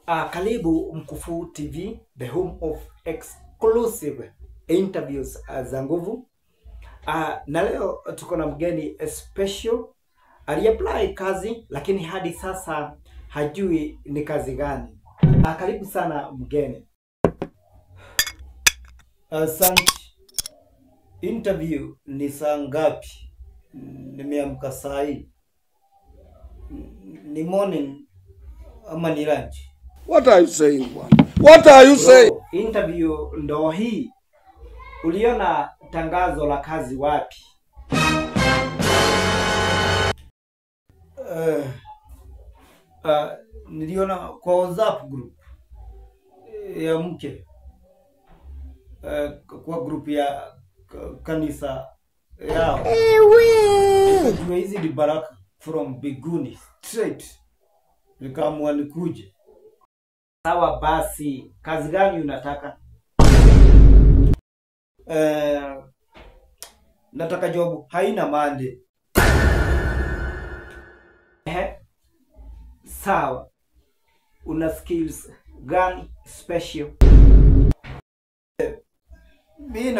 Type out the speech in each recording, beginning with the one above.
Karibu Mkufu TV, the home of exclusive interviews za nguvu. Na leo tuko na mgeni special. Aliapply kazi lakini hadi sasa hajui ni kazi gani. Karibu sana mgeni. Asante. Interview ni saa ngapi? Nimeamka saa hii. Ni morning ama ni lunch? What are you saying, bwana? What are you saying? Interview ndo hii. Uliona tangazo la kazi wapi? Niliona kwa WhatsApp group ya mke. Kwa group ya kanisa yao. Ewe! Hizi ni baraka from biguni straight. Nikaamua nikuje. Sawa basi, kazi gani unataka? Nataka job haina mande. Sawa. Una skills gani special? Mimi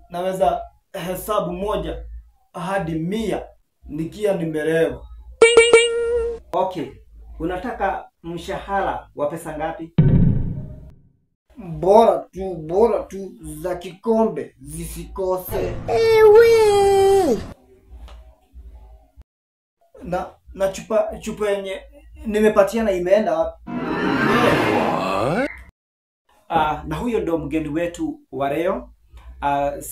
naweza hesabu moja hadi 100 nikia nimelewa. Okay. Unataka mshahara wa pesa ngapi? Bora tu za kikombe zisikose. Ewe! Na chupa yenye nimepatiana imeenda wapi? Na huyo ndo mgeni wetu wa leo.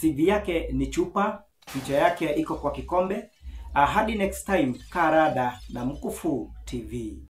CV yake ni chupa, picha yake iko kwa kikombe. Hadi next time, karada na Mkufu TV.